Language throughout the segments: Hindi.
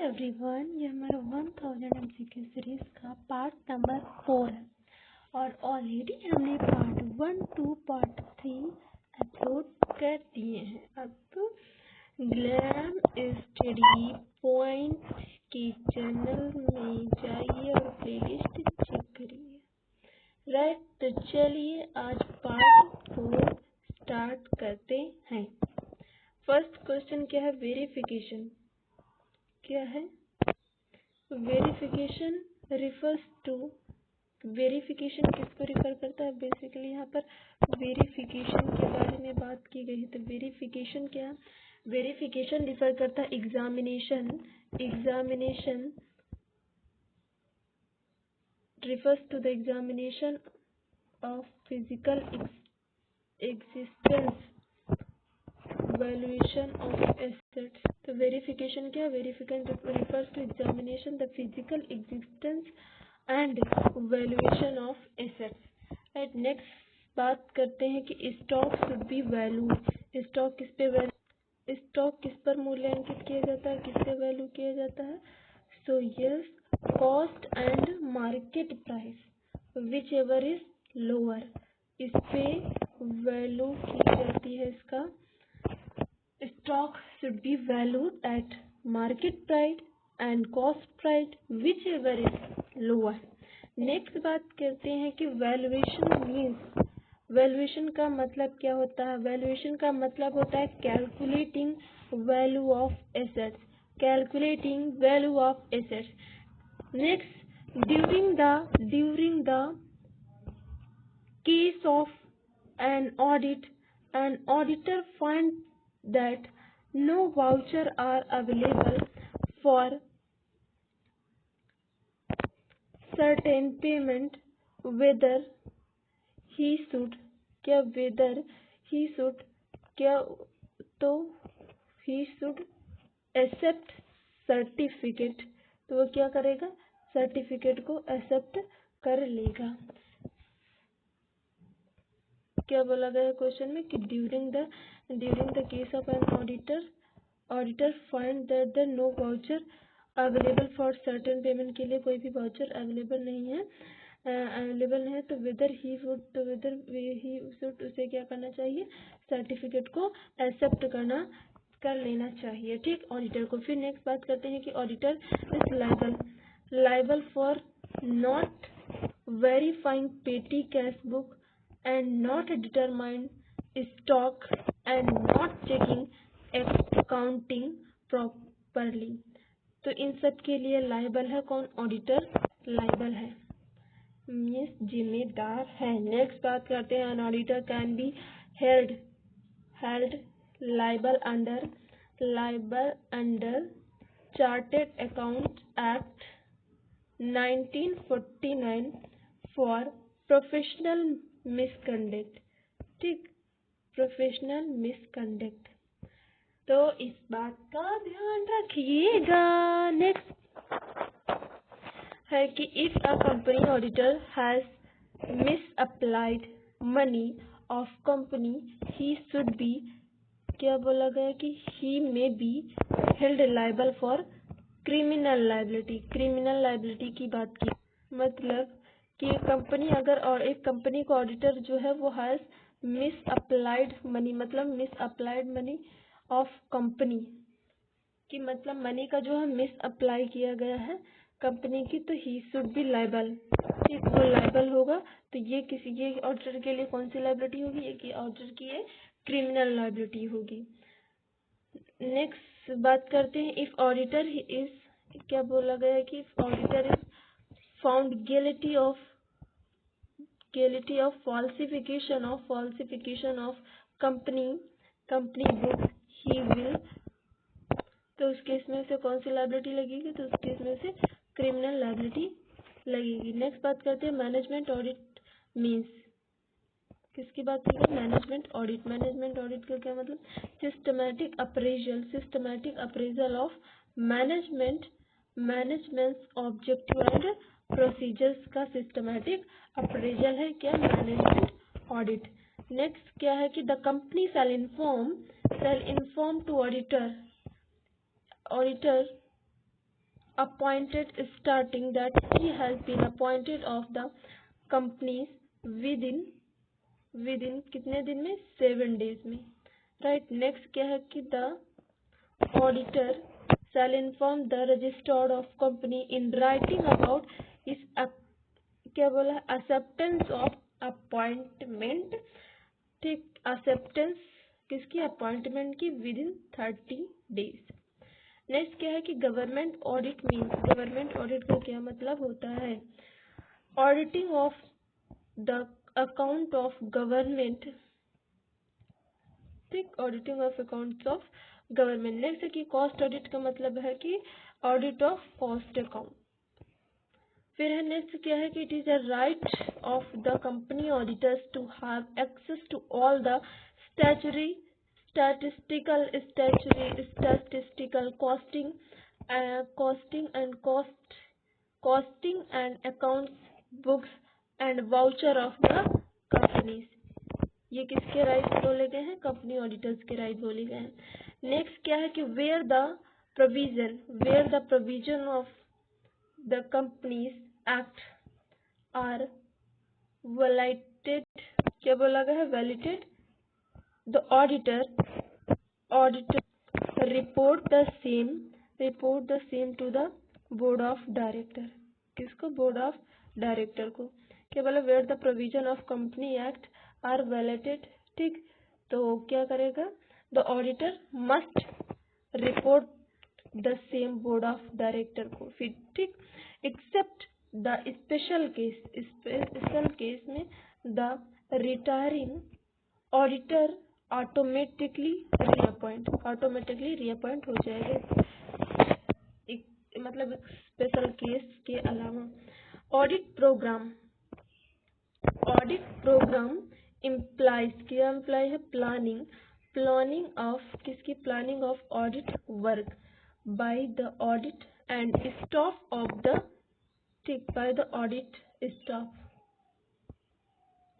एवरीवन, ये हमारा 1000 MCQ सीरीज का पार्ट नंबर 4 है और ऑलरेडी हमने पार्ट 1, 2, पार्ट 3 अपलोड कर दिए हैं। अब ग्लैम स्टडी पॉइंट के चैनल में जाइए और प्लेलिस्ट चेक करिए। राइट, तो चलिए आज पार्ट 4 स्टार्ट करते हैं। फर्स्ट क्वेश्चन क्या है? वेरिफिकेशन क्या है? वेरिफिकेशन रिफर्स टू, वेरिफिकेशन किसको रिफर करता है? बेसिकली यहाँ पर वेरिफिकेशन के बारे में बात की गई है। तो वेरिफिकेशन क्या है? वेरिफिकेशन रिफर करता है examination refers to the examination of physical existence, valuation of assets. तो वेरिफिकेशन क्या? Verification refers to examination the physical existence and valuation of assets. Right, next बात करते हैं कि stock should be valued. Stock किस पर मूल्यांकित किया जाता है? किससे वैल्यू किया जाता है? So yes, cost and market price which ever is lower, इस पे वैल्यू की जाती है। इसका stock should be valued at market price and cost price which ever is lower. Next बात करते हैं कि वैल्यूएशन मीन्स, वैल्यूएशन का मतलब क्या होता है? वैल्यूएशन का मतलब होता है calculating value of assets, calculating value of assets. Next, during the case of an audit, an auditor finds that no voucher are available for certain payment, whether he should accept certificate। तो वो क्या करेगा? सर्टिफिकेट को एक्सेप्ट कर लेगा। क्या बोला गया क्वेश्चन में कि during the case of an auditor find that the no voucher available for certain payment, के लिए कोई भी वाउचर अवेलेबल नहीं है, तो वेदर ही शुड उसे क्या करना चाहिए? सर्टिफिकेट को एक्सेप्ट कर लेना चाहिए। ठीक, ऑडिटर को। फिर नेक्स्ट बात करते हैं कि auditor is liable for not verifying petty cash book and not determine stock and not checking accounting properly। तो इन सब के लिए लाइबल है कौन? ऑडिटर लाइबल है, मीन्स जिम्मेदार है। नेक्स्ट बात करते हैं, an auditor can be held liable under chartered account act 1949 for professional misconduct. ठीक, प्रोफेशनल मिसकंडक्ट, तो इस बात का ध्यान रखिएगा। नेक्स्ट है कि if a company auditor has misapplied money of company, he should be, क्या बोला गया कि he may be held liable for criminal liability की बात की। मतलब कि कंपनी अगर, और एक कंपनी को ऑडिटर जो है वो हैज मिसअप्लाइड मनी, मतलब मिसअप्लाइड मनी ऑफ कंपनी की, मतलब मनी का जो है मिसअप्लाई किया गया है कंपनी की, तो ही शुड बी लाइबल। ठीक, वो लाइबल होगा। तो ये ऑडिटर के लिए कौन सी लाइबिलिटी होगी? ये ऑडिटर की ये क्रिमिनल लाइबिलिटी होगी। नेक्स्ट बात करते हैं, इफ ऑडिटर इज, क्या बोला गया है कि if auditor is found guilty of falsification of company book, he will, तो उस केस में से कौन सी लाइबिलिटी लगेगी? तो उस केस में से क्रिमिनल लाइबिलिटी लगेगी। नेक्स्ट बात करते हैं, मैनेजमेंट ऑडिट मीन्स, किसकी बात करें? मैनेजमेंट ऑडिट का क्या मतलब? Systematic appraisal of management's objective and procedures का सिस्टमैटिक अप्रेजल है क्या? Management audit. नेक्स्ट क्या है कि the company shall inform to auditor appointed starting that he has been appointed of the companies within कितने दिन में 7 days में, राइट। नेक्स्ट क्या है कि the auditor shall inform the registrar of company in writing about his क्या बोला, acceptance of appointment, ठीक, acceptance किसकी, अपॉइंटमेंट की, विद इन 30 days। नेक्स्ट क्या है कि government audit means, government audit का क्या मतलब होता है, auditing of the account of government, ठीक, auditing of accounts of government. Next है कि कॉस्ट ऑडिट का मतलब है कि ऑडिट ऑफ कॉस्ट अकाउंट। फिर है नेक्स्ट क्या है कि it is a right of the company auditors to have access to all the statistical costing and accounts books and voucher of the companies। ये किसके राइट बोले गए हैं, कंपनी ऑडिटर्स के राइट बोले गए हैं। नेक्स्ट क्या है कि where the provision of the companies act are validated, क्या बोला गया है, validated, the auditor report the same to the board of director। किसको, बोर्ड ऑफ डायरेक्टर को। क्या बोला, where the provision of company act are validated, ठीक, तो क्या करेगा, the auditor must report the same board of director को, फिर ठीक, एक्सेप्ट द स्पेशल केस में the retiring auditor automatically reappoint हो जाएगा, मतलब स्पेशल केस के अलावा। ऑडिट प्रोग्राम इम्प्लाइज, क्या इम्प्लाई है, प्लानिंग ऑफ किसकी, planning of audit work by the audit and staff of the, ठीक, by the audit staff,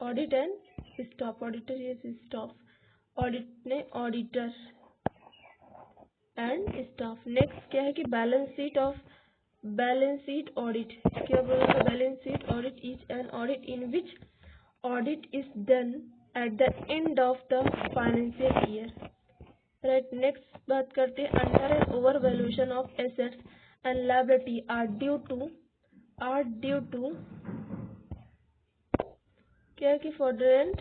audit and staff, auditor ये स्टाफ, ऑडिट ने ऑडिटर एंड स्टाफ। नेक्स्ट क्या है कि बैलेंस शीट ऑडिट, क्या बोला, balance sheet audit is an audit in which audit is done at the end of the financial year, right. Next बात करते हैं, under and over valuation of assets and liability are due to क्या कि fraudulent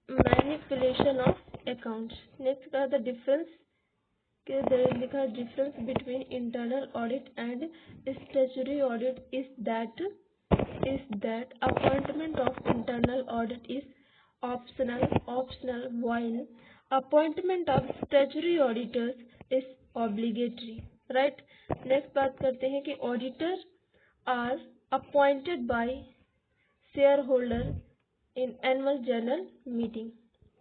manipulation of accounts. Next का द डिफरेंस, के लिखा difference between internal audit and statutory audit is that appointment of internal audit is optional while appointment of statutory auditors is obligatory, right. Next बात करते हैं कि auditor are appointed by share holder in annual general meeting,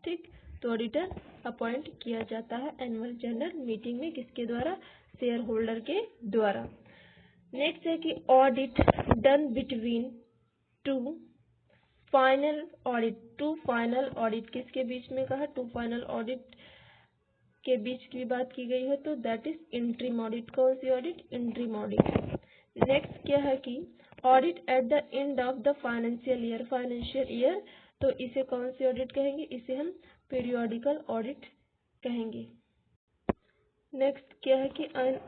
ठीक, तो ऑडिटर अपॉइंट किया जाता है एनुअल जनरल मीटिंग में, किसके द्वारा, शेयर होल्डर के द्वारा। नेक्स्ट है कि audit done between two final audit किसके बीच में कहा, टू फाइनल ऑडिट के बीच की बात की गई है, तो दैट इज इंटरिम ऑडिट। कौन C audit, interim audit. Next क्या है कि audit eight the end of the financial year, तो इसे कौन सी ऑडिट कहेंगे, इसे हम पीरियोडिकल ऑडिट कहेंगे। नेक्स्ट क्या है कि an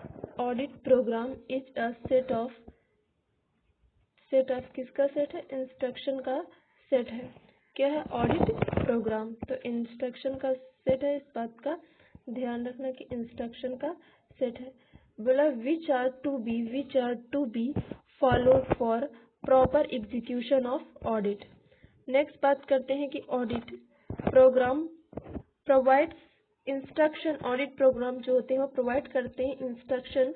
audit program is a set of किसका सेट है, इंस्ट्रक्शन का सेट है। क्या है, ऑडिट प्रोग्राम, तो इंस्ट्रक्शन का सेट है, इस बात का ध्यान रखना कि इंस्ट्रक्शन का सेट है। बोला which are to be followed for proper execution of audit. Next बात करते हैं कि audit program provides instruction, audit program जो होते हैं वो प्रोवाइड करते हैं instruction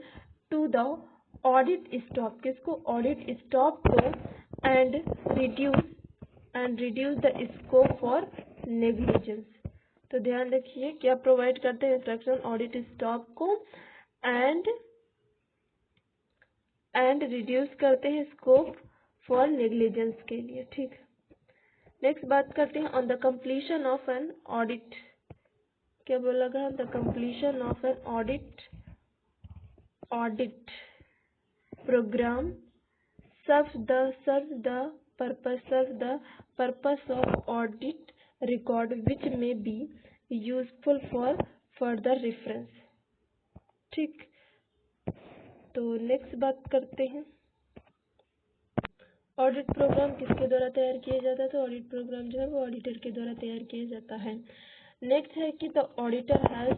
to the audit staff, किसको, ऑडिट स्टाफ को, and reduce the scope for negligence. तो ध्यान रखिए क्या प्रोवाइड करते हैं इंस्ट्रक्शन ऑडिट स्टाफ को, एंड रिड्यूस करते हैं स्कोप फॉर नेग्लिजेंस के लिए, ठीक। नेक्स्ट बात करते हैं on the completion of an audit, क्या बोला गया, the completion of an audit program serves the purpose of audit record which may be useful for further reference। ठीक, तो नेक्स्ट बात करते हैं ऑडिट प्रोग्राम किसके द्वारा तैयार किया जाता है। तो ऑडिट प्रोग्राम जो है वो ऑडिटर के द्वारा तैयार किया जाता है। नेक्स्ट है कि the auditor has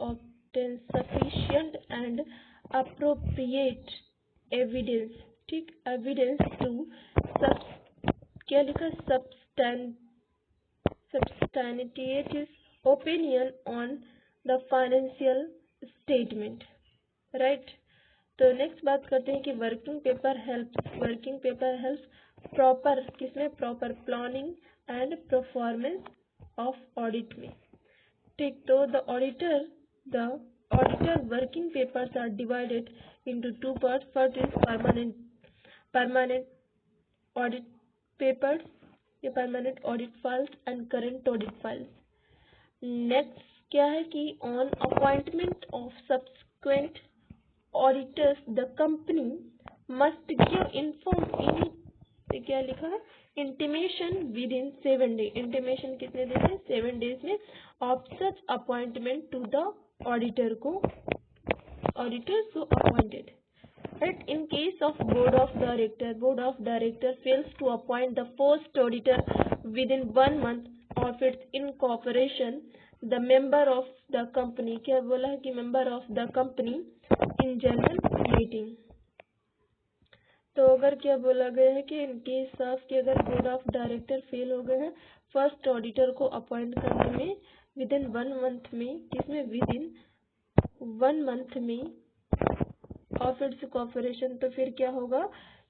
obtain sufficient and appropriate evidence. ठीक, एविडेंस टू क्या लिखा, substantiate opinion on the financial statement, right। तो नेक्स्ट बात करते हैं कि वर्किंग पेपर हेल्प्स प्रॉपर किसमें, proper planning and performance of audit में। ठीक, तो the auditor working papers are divided into two parts. First is permanent audit papers, ये permanent audit files and current audit files. Next क्या है कि on appointment of subsequent auditors the company must give inform क्या लिखा है, intimation within 7 days। Intimation कितने दिन में, 7 days में of such appointment to the auditor को appointed. But in case of board of director fails to appoint the first auditor within 1 month of its incorporation, the member of the company क्या बोला है कि member of the company in general meeting। तो अगर क्या बोला गया है कि इन केस ऑफ कि अगर बोर्ड ऑफ डायरेक्टर फेल हो गए हैं फर्स्ट ऑडिटर को अपॉइंट करने में विदिन 1 month में, किसमें, विदिन 1 month में ऑफ इट्स कॉर्पोरेशन, तो फिर क्या होगा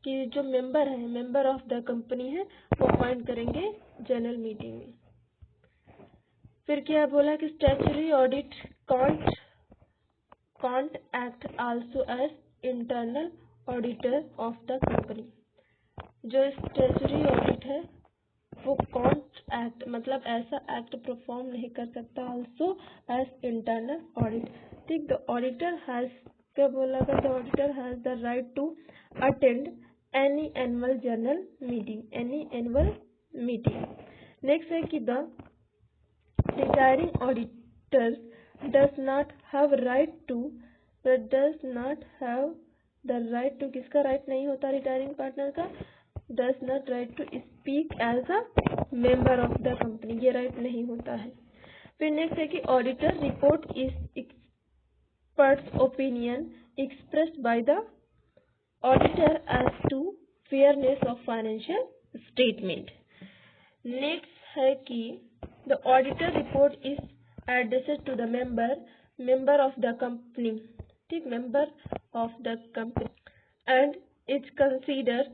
कि जो मेंबर ऑफ द कंपनी है वो अपॉइंट करेंगे जनरल मीटिंग में। फिर क्या बोला कि statutory audit can't act also as internal auditor of the company. जो स्टैट्यूटरी ऑडिट है वो कांट एक्ट मतलब ऐसा एक्ट परफॉर्म नहीं कर सकता आल्सो एज इंटरनल ऑडिट। ठीक, द ऑडिटर हैज क्या बोला था, the auditor has the right to attend any annual general meeting. Next है कि the retiring auditor does not have right to किसका राइट नहीं होता, रिटायरिंग पार्टनर का does not right to speak as a member of the company, ये राइट नहीं होता है। फिर नेक्स्ट है कि auditor report is expert's opinion expressed by the auditor as to fairness of financial statement। Next है कि the auditor report is addressed to the member of the company, ठीक, member of the company and is considered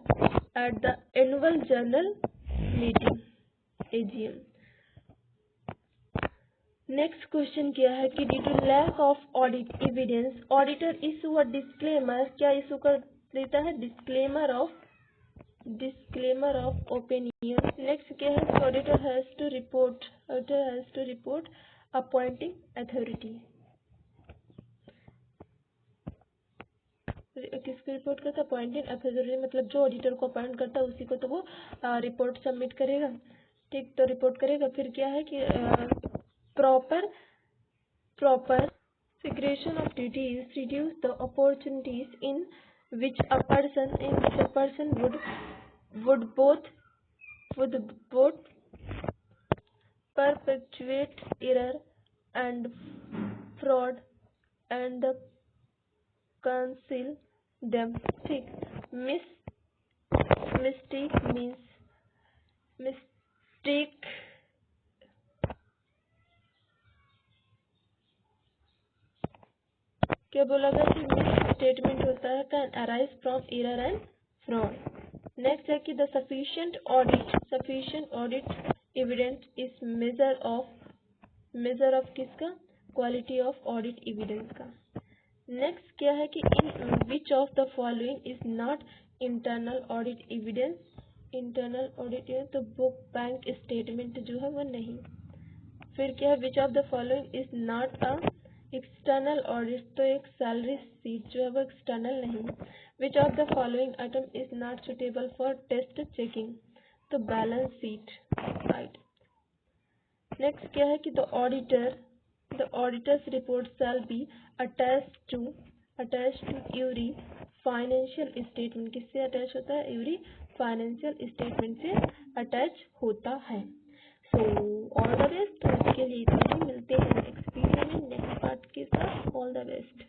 at the annual general meeting AGM। Next question क्या है कि due to lack of audit evidence auditor issue a disclaimer, क्या इशू कर देता है, डिस्क्लेमर ऑफ ओपिनियन। नेक्स्ट क्या है, auditor has to report appointing authority, किसको रिपोर्ट करता है, अपॉइंटिंग अथॉरिटी, मतलब जो ऑडिटर को अपॉइंट करता है उसी को तो वो रिपोर्ट सबमिट करेगा। ठीक, तो रिपोर्ट करेगा। फिर क्या है कि proper segregation of duties reduce the opportunities in which a person would both perpetuate error and fraud and conceal them। ठीक, mistake क्या बोला गया कि मिस स्टेटमेंट होता है can arise from error and fraud. Next है कि the sufficient audit evidence is measure of किसका, क्वालिटी ऑफ ऑडिट एविडेंस का। नेक्स्ट क्या है कि in which of the following is not internal audit evidence, तो बुक बैंक स्टेटमेंट जो है वो नहीं। फिर क्या है, which of the following is not a external audit तो एक सैलरी शीट जो है वो एक्सटर्नल नहीं। विच of the following item is not suitable for test checking, तो बैलेंस शीट राइट। नेक्स्ट क्या है कि the auditor's report shall be attached to every financial statement. किससे अटैच होता है? एवरी फाइनेंशियल स्टेटमेंट से अटैच होता है। So all the best. तो इसके लिए इतना ही, मिलते हैं नेक्स्ट वीडियो में नेक्स्ट पार्ट के साथ। All the best.